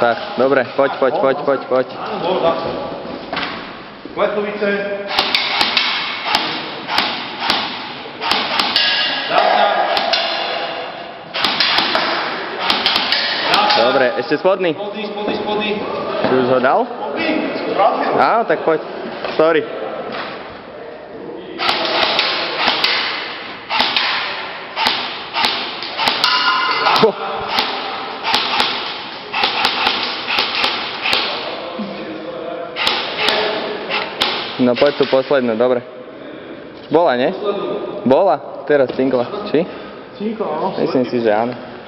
Tak, dobre, poď. Letkovice. Dobre, ešte spodný. Spodný. Si už ho dal? Áno, tak poď. Sorry. No poď tu poslednú, dobre. Bola, nie? Bola? Teraz cinkla. Či? Cinkla, no. Myslím si, že áno.